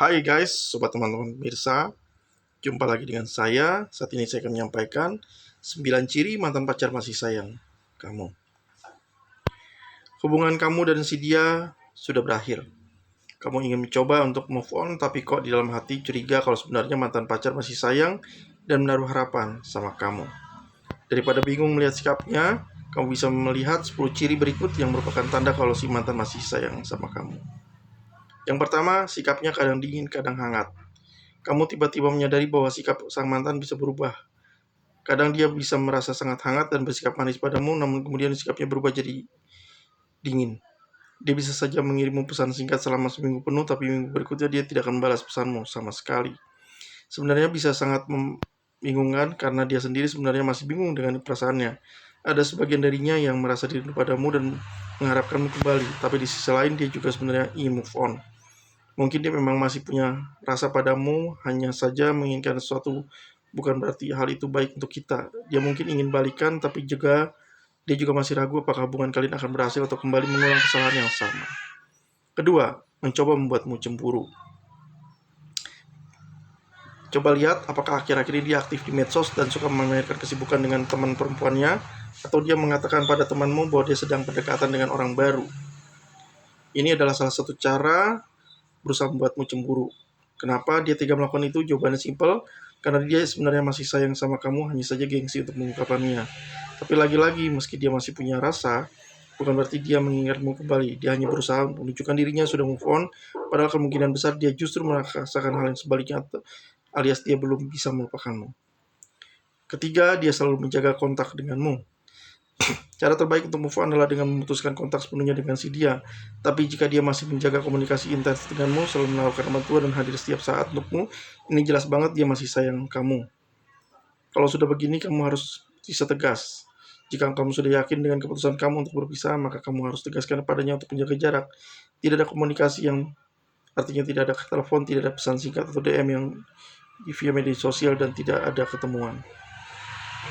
Hai guys, sobat teman-teman pemirsa. Jumpa lagi dengan saya. Saat ini saya akan menyampaikan 9 ciri mantan pacar masih sayang kamu. Hubungan kamu dan si dia sudah berakhir. Kamu ingin mencoba untuk move on, tapi kok di dalam hati curiga kalau sebenarnya mantan pacar masih sayang dan menaruh harapan sama kamu. Daripada bingung melihat sikapnya, kamu bisa melihat 10 ciri berikut yang merupakan tanda kalau si mantan masih sayang sama kamu. Yang pertama, sikapnya kadang dingin, kadang hangat. Kamu tiba-tiba menyadari bahwa sikap sang mantan bisa berubah. Kadang dia bisa merasa sangat hangat dan bersikap manis padamu, namun kemudian sikapnya berubah jadi dingin. Dia bisa saja mengirimmu pesan singkat selama seminggu penuh, tapi minggu berikutnya dia tidak akan membalas pesanmu sama sekali. Sebenarnya bisa sangat membingungkan karena dia sendiri sebenarnya masih bingung dengan perasaannya. Ada sebagian darinya yang merasa rindu padamu dan mengharapkanmu kembali, tapi di sisi lain dia juga sebenarnya ingin move on. Mungkin dia memang masih punya rasa padamu, hanya saja menginginkan sesuatu bukan berarti hal itu baik untuk kita. Dia mungkin ingin balikan, tapi dia juga masih ragu apakah hubungan kalian akan berhasil atau kembali mengulang kesalahan yang sama. Kedua, mencoba membuatmu cemburu. Coba lihat apakah akhir-akhir ini dia aktif di medsos dan suka memamerkan kesibukan dengan teman perempuannya, atau dia mengatakan pada temanmu bahwa dia sedang berdekatan dengan orang baru. Ini adalah salah satu cara berusaha membuatmu cemburu. Kenapa dia tega melakukan itu? Jawabannya simpel, karena dia sebenarnya masih sayang sama kamu, hanya saja gengsi untuk mengungkapkannya. Tapi lagi-lagi, meski dia masih punya rasa, bukan berarti dia mengingatmu kembali. Dia hanya berusaha menunjukkan dirinya sudah move on, padahal kemungkinan besar dia justru merasakan hal yang sebaliknya, alias dia belum bisa melupakanmu. Ketiga, dia selalu menjaga kontak denganmu. Cara terbaik untuk move on adalah dengan memutuskan kontak sepenuhnya dengan si dia. Tapi jika dia masih menjaga komunikasi intens denganmu, selalu menawarkan bantuan dan hadir setiap saat untukmu, ini jelas banget dia masih sayang kamu. Kalau sudah begini, kamu harus bisa tegas. Jika kamu sudah yakin dengan keputusan kamu untuk berpisah, maka kamu harus tegaskan padanya untuk menjaga jarak. Tidak ada komunikasi yang artinya tidak ada telepon, tidak ada pesan singkat atau DM yang via media sosial, dan tidak ada ketemuan.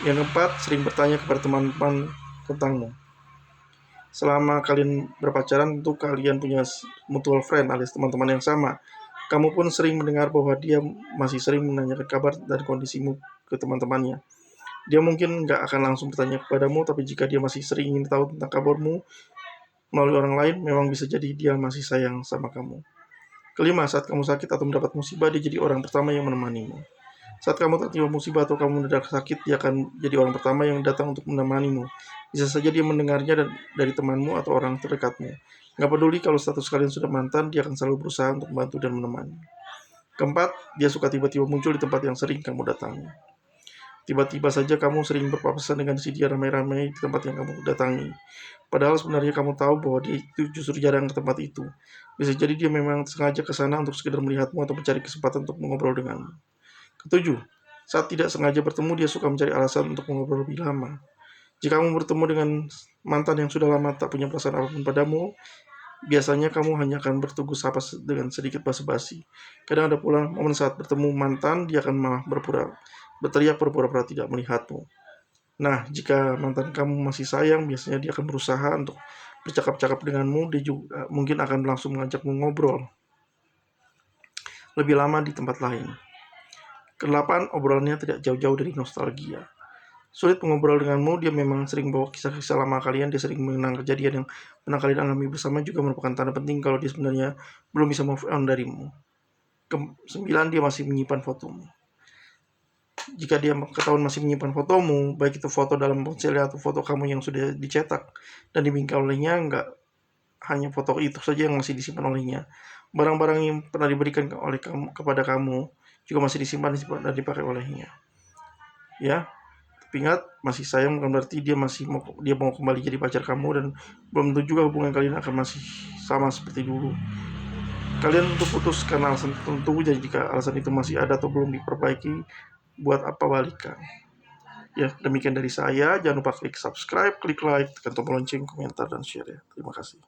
Yang keempat, sering bertanya kepada teman-teman tentangmu. Selama kalian berpacaran, tentu kalian punya mutual friend alias teman-teman yang sama. Kamu pun sering mendengar bahwa dia masih sering menanyakan kabar dan kondisimu ke teman-temannya. Dia mungkin nggak akan langsung bertanya kepadamu, tapi jika dia masih sering ingin tahu tentang kabarmu melalui orang lain, memang bisa jadi dia masih sayang sama kamu. Kelima, saat kamu sakit atau mendapat musibah, dia jadi orang pertama yang menemanimu. Saat kamu tertimpa musibah atau kamu mendadak sakit, dia akan jadi orang pertama yang datang untuk menemanimu. Bisa saja dia mendengarnya dari temanmu atau orang terdekatmu. Nggak peduli kalau status kalian sudah mantan, dia akan selalu berusaha untuk membantu dan menemani. Keempat, dia suka tiba-tiba muncul di tempat yang sering kamu datangi. Tiba-tiba saja kamu sering berpapasan dengan si dia ramai-ramai di tempat yang kamu datangi. Padahal sebenarnya kamu tahu bahwa dia itu justru jarang ke tempat itu. Bisa jadi dia memang sengaja ke sana untuk sekedar melihatmu atau mencari kesempatan untuk mengobrol denganmu. Ketujuh, saat tidak sengaja bertemu, dia suka mencari alasan untuk mengobrol lebih lama. Jika kamu bertemu dengan mantan yang sudah lama tak punya perasaan apapun padamu, biasanya kamu hanya akan bertegur sapa dengan sedikit basa-basi. Kadang ada pula momen saat bertemu mantan, dia akan malah berteriak berpura-pura tidak melihatmu. Nah, jika mantan kamu masih sayang, biasanya dia akan berusaha untuk bercakap-cakap denganmu. Dia juga mungkin akan langsung mengajakmu ngobrol lebih lama di tempat lain. Kedelapan, obrolannya tidak jauh-jauh dari nostalgia. Sulit mengobrol denganmu, dia memang sering bawa kisah-kisah lama kalian, dia sering mengenang kejadian yang pernah kalian alami bersama, juga merupakan tanda penting kalau dia sebenarnya belum bisa move on darimu. Kesembilan, dia masih menyimpan fotomu. Jika dia ketahuan masih menyimpan fotomu, baik itu foto dalam ponselnya atau foto kamu yang sudah dicetak dan dibingkai olehnya, nggak hanya foto itu saja yang masih disimpan olehnya. Barang-barang yang pernah diberikan oleh kamu kepada kamu juga masih disimpan dan dipakai olehnya. Ya, tapi ingat, masih sayang bukan berarti dia mau kembali jadi pacar kamu, dan belum tentu juga hubungan kalian akan masih sama seperti dulu. Kalian untuk putus karena alasan tertentu, jadi jika alasan itu masih ada atau belum diperbaiki, buat apa balikan? Ya, demikian dari saya. Jangan lupa klik subscribe, klik like, tekan tombol lonceng, komentar, dan share ya. Terima kasih.